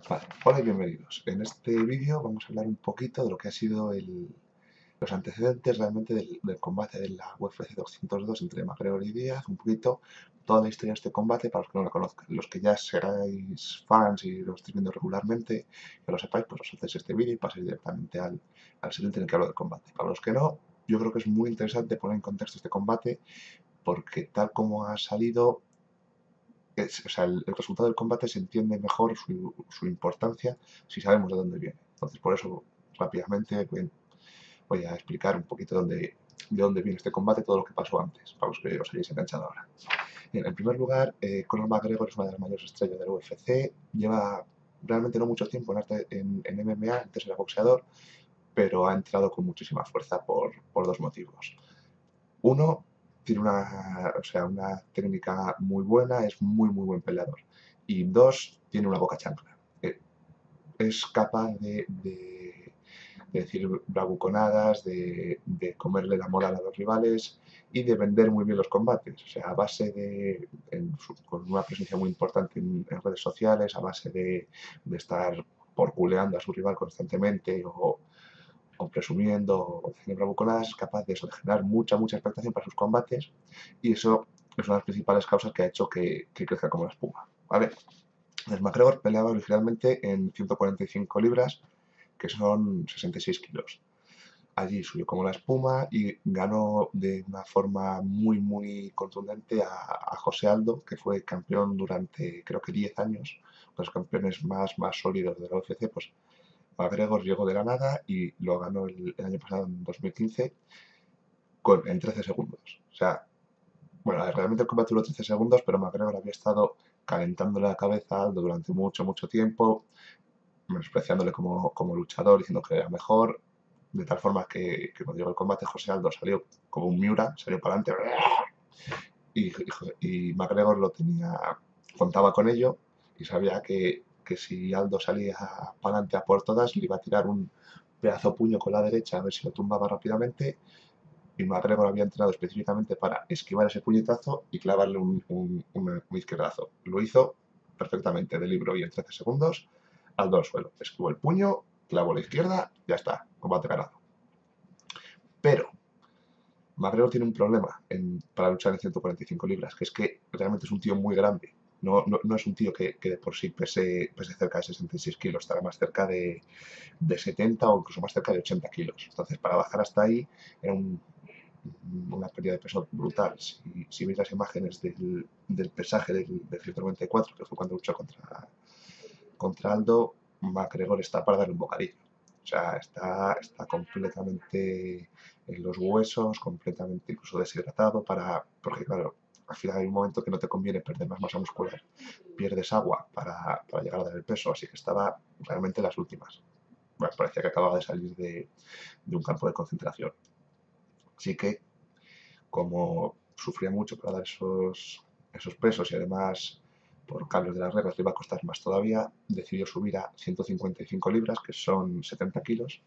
Vale, hola y bienvenidos. En este vídeo vamos a hablar un poquito de lo que ha sido los antecedentes realmente del combate de la UFC 202 entre McGregor y Díaz, un poquito toda la historia de este combate para los que no la conozcan. Los que ya seráis fans y lo estéis viendo regularmente, que lo sepáis, pues os hacéis este vídeo y paséis directamente al siguiente en el que hablo del combate. Para los que no, yo creo que es muy interesante poner en contexto este combate porque tal como ha salido o sea, el resultado del combate se entiende mejor su importancia si sabemos de dónde viene. Entonces, por eso, rápidamente voy a explicar un poquito de dónde viene este combate, todo lo que pasó antes, para los que os hayáis enganchado ahora. Bien, en primer lugar, Conor McGregor es una de las mayores estrellas del UFC, lleva realmente no mucho tiempo en MMA, antes era boxeador, pero ha entrado con muchísima fuerza por dos motivos. Uno, tiene una técnica muy buena, es muy buen peleador. Y dos, tiene una boca chancla. Es capaz de decir bravuconadas, de comerle la moral a los rivales y de vender muy bien los combates. O sea, a base con una presencia muy importante en redes sociales, a base de estar porculeando a su rival constantemente o presumiendo o haciendo bravuconadas, es capaz de eso, de generar mucha expectación para sus combates y eso es una de las principales causas que ha hecho que crezca como la espuma, ¿vale? Entonces, McGregor peleaba originalmente en 145 libras, que son 66 kilos. Allí subió como la espuma y ganó de una forma muy contundente a José Aldo, que fue campeón durante creo que 10 años, los campeones más sólidos de la UFC, pues McGregor llegó de la nada y lo ganó el año pasado, en 2015, en 13 segundos. O sea, bueno, realmente el combate duró 13 segundos, pero McGregor había estado calentándole la cabeza a Aldo durante mucho tiempo, menospreciándole como luchador, diciendo que era mejor, de tal forma que cuando llegó el combate José Aldo salió como un Miura, salió para adelante y McGregor contaba con ello y sabía que si Aldo salía para adelante a por todas, le iba a tirar un pedazo puño con la derecha a ver si lo tumbaba rápidamente. Y McGregor había entrenado específicamente para esquivar ese puñetazo y clavarle un izquierdazo. Lo hizo perfectamente, de libro y en 13 segundos, Aldo al suelo. Esquivó el puño, clavó la izquierda, ya está, combate ganado. Pero McGregor tiene un problema para luchar en 145 libras, que es que realmente es un tío muy grande. No es un tío que de por sí pese cerca de 66 kilos, estará más cerca de 70 o incluso más cerca de 80 kilos. Entonces, para bajar hasta ahí era una pérdida de peso brutal. Si veis las imágenes del pesaje del 194, que fue cuando luchó contra Aldo, McGregor está para darle un bocadillo. O sea, está completamente en los huesos, completamente incluso deshidratado, porque claro, al final hay un momento que no te conviene perder más masa muscular, pierdes agua para llegar a dar el peso, así que estaba realmente en las últimas. Bueno, parecía que acababa de salir de un campo de concentración. Así que, como sufría mucho para dar esos pesos y además por cambios de las reglas le iba a costar más todavía, decidió subir a 155 libras, que son 70 kilos,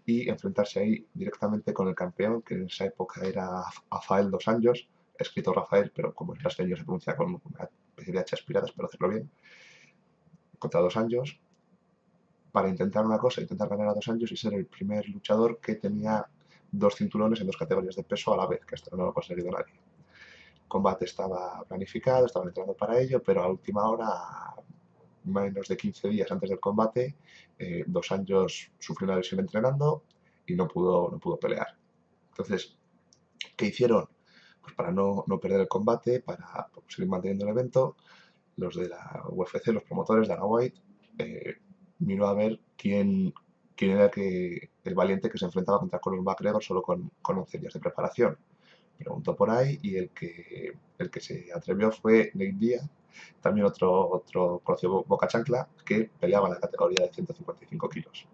y enfrentarse ahí directamente con el campeón, que en esa época era Rafael dos Anjos, escrito Rafael, pero como es brasileño se pronuncia con una especie de H aspiradas para hacerlo bien, contra dos Anjos, para intentar una cosa, intentar ganar a dos Anjos y ser el primer luchador que tenía dos cinturones en dos categorías de peso a la vez, que esto no lo ha conseguido nadie. El combate estaba planificado, estaban entrenando para ello, pero a última hora, menos de 15 días antes del combate, dos Anjos sufrió una lesión entrenando y no pudo pelear. Entonces, ¿qué hicieron? Pues para no perder el combate, para seguir manteniendo el evento, los de la UFC, los promotores, Dana White, miró a ver quién era el valiente que se enfrentaba contra Conor McGregor solo con 11 días de preparación. Preguntó por ahí y el que se atrevió fue Nate Diaz, también otro conocido boca chancla, que peleaba en la categoría de 155 kilos.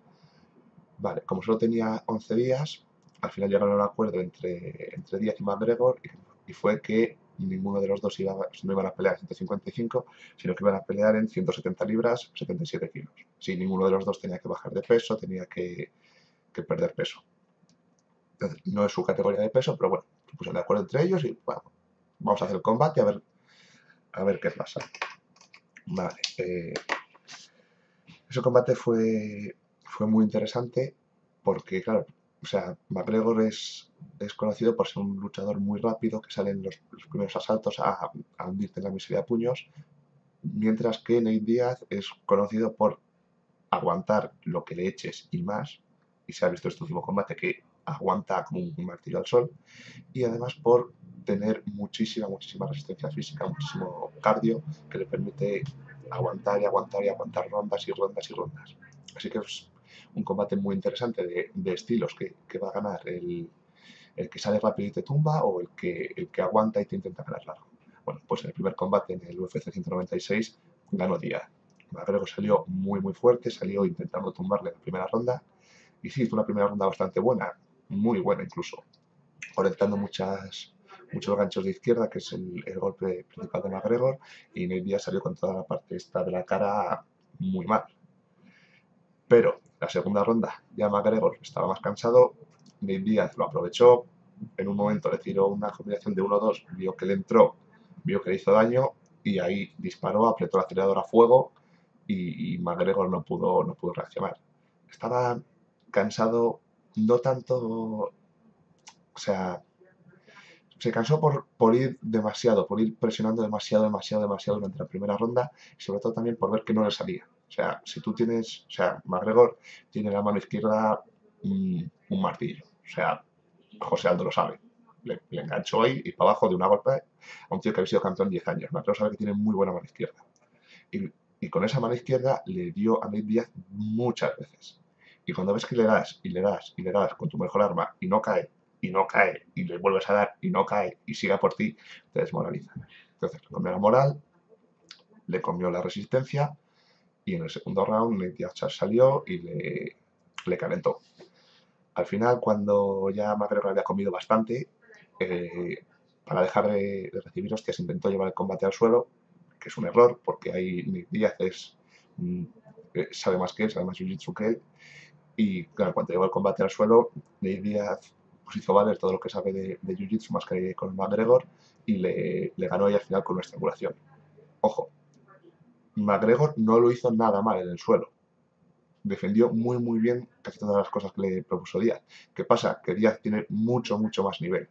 Vale, como solo tenía 11 días, al final llegaron a un acuerdo entre Díaz y McGregor y fue que ninguno de los dos no iban a pelear en 155, sino que iban a pelear en 170 libras, 77 kilos. Sí, ninguno de los dos tenía que bajar de peso, tenía que perder peso. Entonces, no es su categoría de peso, pero bueno, se pusieron de acuerdo entre ellos y bueno, vamos a hacer el combate a ver qué pasa. Vale, Ese combate fue muy interesante porque, claro, o sea, McGregor es conocido por ser un luchador muy rápido que sale en los primeros asaltos a hundirte en la miseria de puños, mientras que Nate Diaz es conocido por aguantar lo que le eches y más, y se ha visto este último combate que aguanta como un martillo al sol, y además por tener muchísima resistencia física, muchísimo cardio que le permite aguantar y aguantar y aguantar rondas y rondas y rondas. Así que es un combate muy interesante de estilos que va a ganar el que sale rápido y te tumba o el que aguanta y te intenta ganar largo. Bueno, pues en el primer combate en el UFC 196 ganó Díaz. McGregor salió muy fuerte, salió intentando tumbarle en la primera ronda y sí, hizo una primera ronda bastante buena, muy buena incluso, conectando muchos ganchos de izquierda, que es el golpe principal de McGregor, y Nate Diaz salió con toda la parte esta de la cara muy mal. Pero la segunda ronda ya McGregor estaba más cansado, Nate Diaz lo aprovechó, en un momento le tiró una combinación de 1-2, vio que le entró, vio que le hizo daño y ahí disparó, apretó el acelerador a fuego y McGregor no pudo reaccionar. Estaba cansado, no tanto, o sea, se cansó por ir demasiado, por ir presionando demasiado durante la primera ronda y sobre todo también por ver que no le salía. O sea, si tú tienes, o sea, McGregor tiene la mano izquierda un martillo. O sea, José Aldo lo sabe. Le enganchó ahí y para abajo de una golpe a un tío que había sido campeón 10 años. McGregor sabe que tiene muy buena mano izquierda. Y, y con esa mano izquierda le dio a Nate Diaz muchas veces. Y cuando ves que le das y le das y le das con tu mejor arma y no cae, y no cae, y le vuelves a dar y no cae, y siga por ti, te desmoraliza. Entonces le comió la moral, le comió la resistencia, y en el segundo round Nate Diaz salió y le calentó. Al final, cuando ya McGregor había comido bastante, eh, para dejar de recibir hostias, intentó llevar el combate al suelo, que es un error, porque ahí Nick Díaz mm, sabe más que él, sabe más jiu-jitsu que él, y claro, cuando llevó el combate al suelo, Nick Díaz pues, hizo valer todo lo que sabe de jiu-jitsu más que con McGregor, y le ganó ahí al final con una estrangulación. Ojo, McGregor no lo hizo nada mal en el suelo, defendió muy bien casi todas las cosas que le propuso Díaz. ¿Qué pasa? Que Díaz tiene mucho más nivel.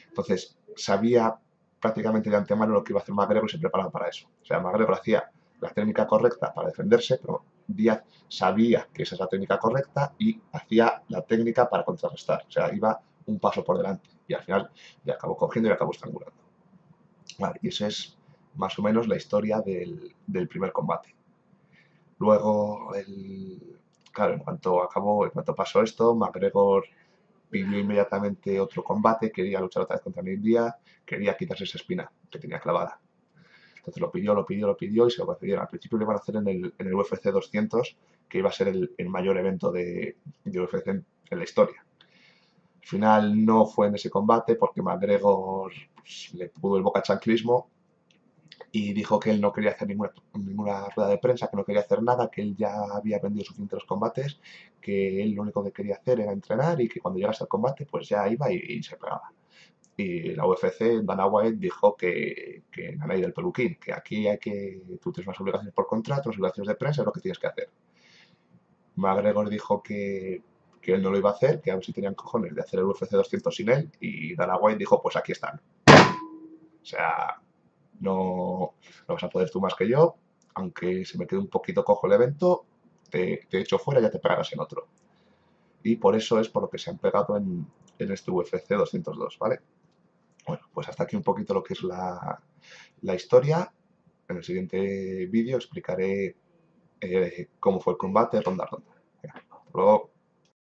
Entonces, sabía prácticamente de antemano lo que iba a hacer McGregor y se preparaba para eso. O sea, McGregor hacía la técnica correcta para defenderse, pero Díaz sabía que esa es la técnica correcta y hacía la técnica para contrarrestar. O sea, iba un paso por delante y al final le acabó cogiendo y le acabó estrangulando. Vale, y esa es más o menos la historia del primer combate. Luego, claro, en cuanto pasó esto, McGregor pidió inmediatamente otro combate, quería luchar otra vez contra Nate Diaz, quería quitarse esa espina que tenía clavada. Entonces lo pidió y se lo concedieron. Al principio lo iban a hacer en el UFC 200, que iba a ser el mayor evento de UFC en la historia. Al final no fue en ese combate porque McGregor pues, le pudo el bocachanclismo y dijo que él no quería hacer ninguna rueda de prensa, que no quería hacer nada, que él ya había aprendido suficientes combates, que él lo único que quería hacer era entrenar y que cuando llegase al combate pues ya iba y se pegaba. Y la UFC, Dana White dijo que en la ley del peluquín, que aquí tú tienes unas obligaciones por contrato, unas obligaciones de prensa, es lo que tienes que hacer. McGregor dijo que él no lo iba a hacer, que a ver si tenían cojones de hacer el UFC 200 sin él, y Dana White dijo, pues aquí están. O sea, no vas a poder tú más que yo, aunque se me quede un poquito cojo el evento, te echo fuera y ya te pegarás en otro. Y por eso es por lo que se han pegado en este UFC 202, ¿vale? Bueno, pues hasta aquí un poquito lo que es la historia. En el siguiente vídeo explicaré cómo fue el combate ronda a ronda. Venga, hasta luego.